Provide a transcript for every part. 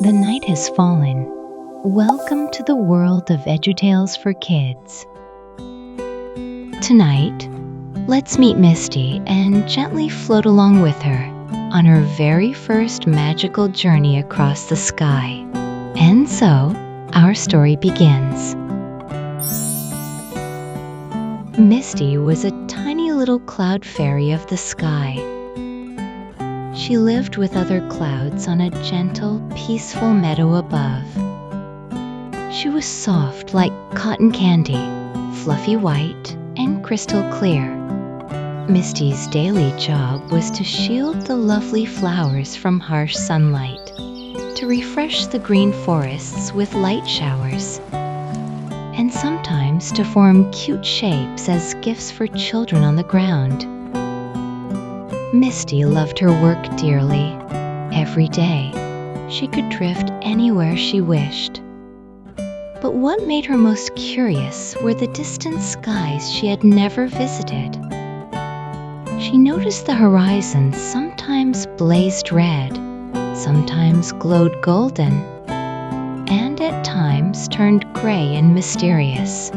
The night has fallen. Welcome to the world of EduTales for Kids. Tonight, let's meet Misty and gently float along with her on her very first magical journey across the sky. And so, our story begins. Misty was a tiny little cloud fairy of the sky. She lived with other clouds on a gentle, peaceful meadow above. She was soft like cotton candy, fluffy white, and crystal clear. Misty's daily job was to shield the lovely flowers from harsh sunlight, to refresh the green forests with light showers, and sometimes to form cute shapes as gifts for children on the ground. Misty loved her work dearly. Every day, she could drift anywhere she wished. But what made her most curious were the distant skies she had never visited. She noticed the horizon sometimes blazed red, sometimes glowed golden, and at times turned gray and mysterious.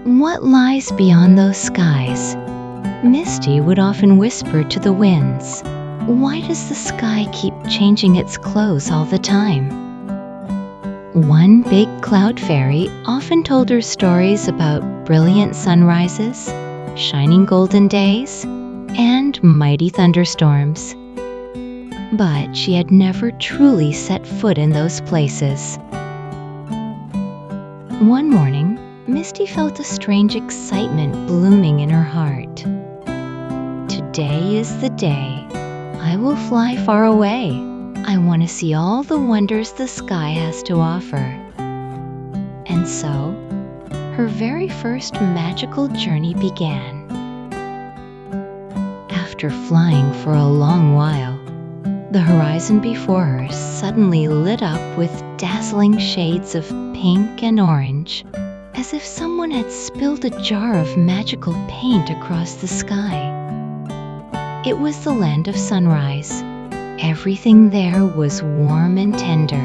What lies beyond those skies? Misty would often whisper to the winds, "Why does the sky keep changing its clothes all the time?" One big cloud fairy often told her stories about brilliant sunrises, shining golden days, and mighty thunderstorms. But she had never truly set foot in those places. One morning, Misty felt a strange excitement blooming in her heart. Today is the day. I will fly far away. I want to see all the wonders the sky has to offer. And so, her very first magical journey began. After flying for a long while, the horizon before her suddenly lit up with dazzling shades of pink and orange, as if someone had spilled a jar of magical paint across the sky. It was the land of sunrise. Everything there was warm and tender.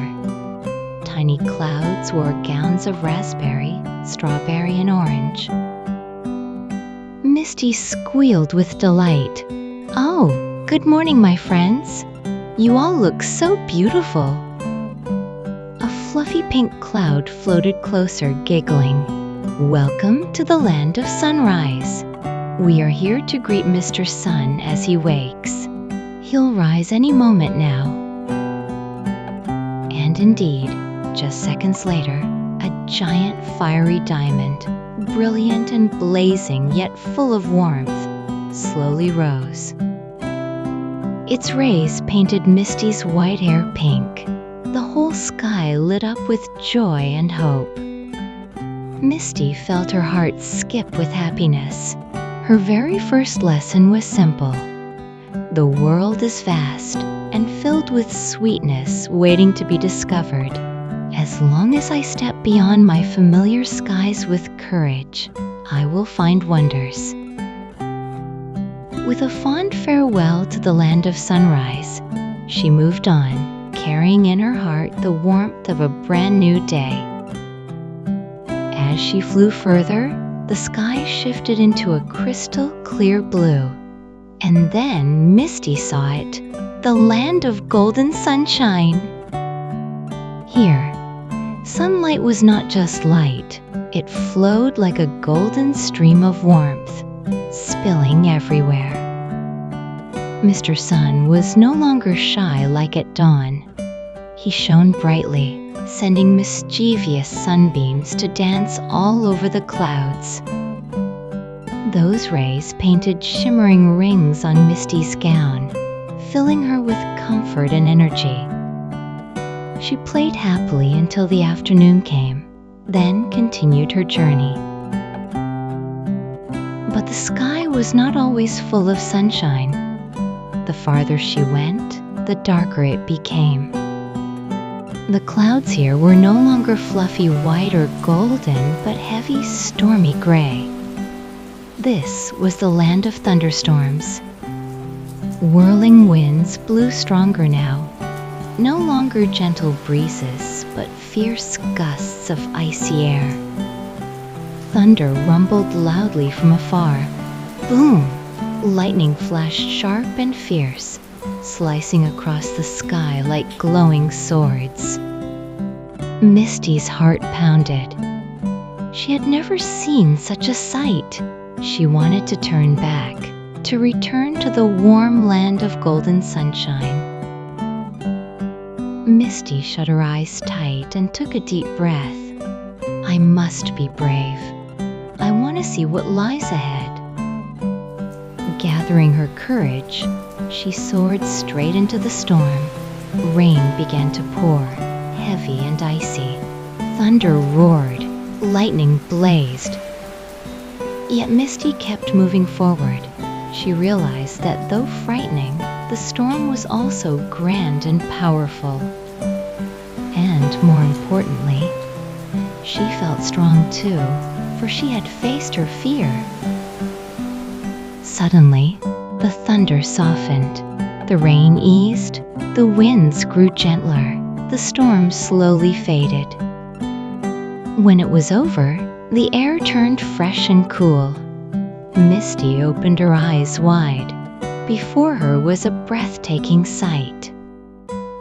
Tiny clouds wore gowns of raspberry, strawberry, and orange. Misty squealed with delight. "Oh, good morning, my friends. You all look so beautiful." A fluffy pink cloud floated closer, giggling. "Welcome to the land of sunrise. We are here to greet Mr. Sun as he wakes. He'll rise any moment now." And indeed, just seconds later, a giant fiery diamond, brilliant and blazing yet full of warmth, slowly rose. Its rays painted Misty's white hair pink. The whole sky lit up with joy and hope. Misty felt her heart skip with happiness. Her very first lesson was simple. The world is vast and filled with sweetness waiting to be discovered. As long as I step beyond my familiar skies with courage, I will find wonders. With a fond farewell to the land of sunrise, she moved on, carrying in her heart the warmth of a brand new day. As she flew further, the sky shifted into a crystal clear blue. And then Misty saw it, the land of golden sunshine. Here, sunlight was not just light, it flowed like a golden stream of warmth, spilling everywhere. Mr. Sun was no longer shy like at dawn. He shone brightly, sending mischievous sunbeams to dance all over the clouds. Those rays painted shimmering rings on Misty's gown, filling her with comfort and energy. She played happily until the afternoon came, then continued her journey. But the sky was not always full of sunshine. The farther she went, the darker it became. The clouds here were no longer fluffy white or golden, but heavy, stormy gray. This was the land of thunderstorms. Whirling winds blew stronger now. no longer gentle breezes, but fierce gusts of icy air. Thunder rumbled loudly from afar. Boom! Lightning flashed sharp and fierce, slicing across the sky like glowing swords. Misty's heart pounded. She had never seen such a sight. She wanted to turn back, to return to the warm land of golden sunshine. Misty shut her eyes tight and took a deep breath. I must be brave. I want to see what lies ahead. Gathering her courage, she soared straight into the storm. Rain began to pour, heavy and icy. Thunder roared, lightning blazed. Yet Misty kept moving forward. She realized that though frightening, the storm was also grand and powerful. And more importantly, she felt strong too, for she had faced her fear. Suddenly, the thunder softened. The rain eased, the winds grew gentler, the storm slowly faded. When it was over, the air turned fresh and cool. Misty opened her eyes wide. Before her was a breathtaking sight.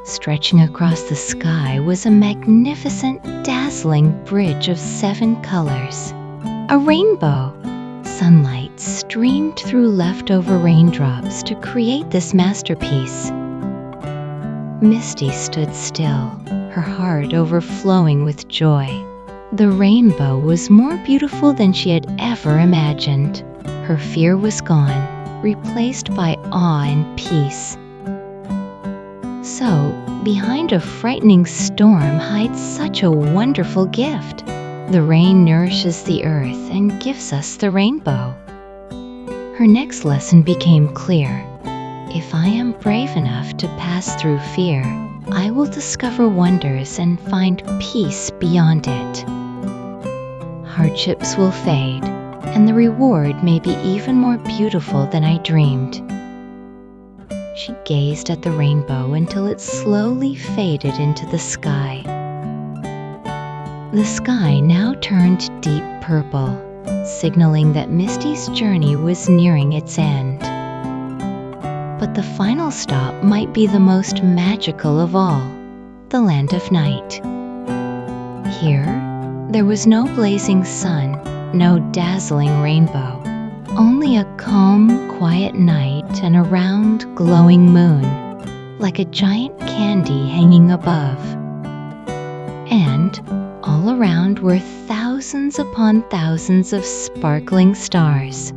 Stretching across the sky was a magnificent, dazzling bridge of 7 colors. A rainbow. Sunlight streamed through leftover raindrops to create this masterpiece. Misty stood still, her heart overflowing with joy. The rainbow was more beautiful than she had ever imagined. Her fear was gone, replaced by awe and peace. So, behind a frightening storm hides such a wonderful gift. The rain nourishes the earth and gives us the rainbow. Her next lesson became clear. If I am brave enough to pass through fear, I will discover wonders and find peace beyond it. Hardships will fade, and the reward may be even more beautiful than I dreamed. She gazed at the rainbow until it slowly faded into the sky. The sky now turned deep purple, signaling that Misty's journey was nearing its end. But the final stop might be the most magical of all, the land of night. Here, there was no blazing sun, no dazzling rainbow, only a calm, quiet night and a round, glowing moon, like a giant candy hanging above. And all around were thousands upon thousands of sparkling stars.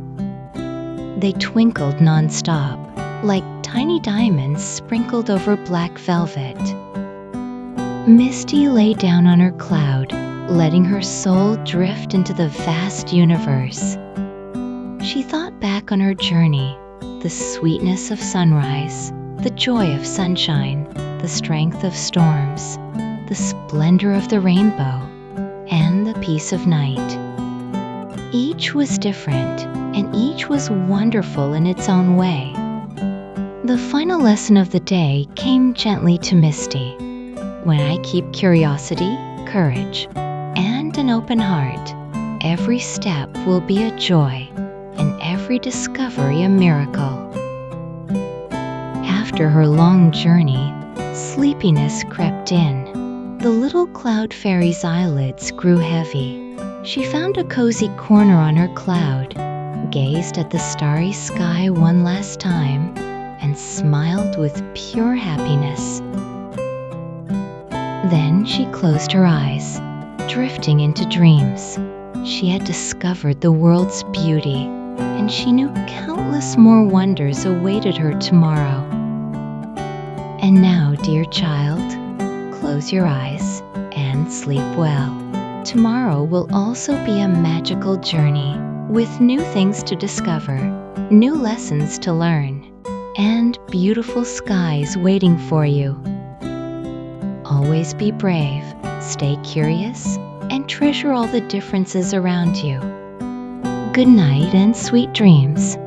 They twinkled non-stop, like tiny diamonds sprinkled over black velvet. Misty lay down on her cloud, letting her soul drift into the vast universe. She thought back on her journey, the sweetness of sunrise, the joy of sunshine, the strength of storms, the splendor of the rainbow, and the peace of night. Each was different, and each was wonderful in its own way. The final lesson of the day came gently to Misty. When I keep curiosity, courage, and an open heart, every step will be a joy, and every discovery a miracle. After her long journey, sleepiness crept in. The little cloud fairy's eyelids grew heavy. She found a cozy corner on her cloud, gazed at the starry sky one last time, and smiled with pure happiness. Then she closed her eyes, drifting into dreams. She had discovered the world's beauty, and she knew countless more wonders awaited her tomorrow. And now, dear child, close your eyes and sleep well. Tomorrow will also be a magical journey, with new things to discover, new lessons to learn, and beautiful skies waiting for you. Always be brave, stay curious, and treasure all the differences around you. Good night and sweet dreams.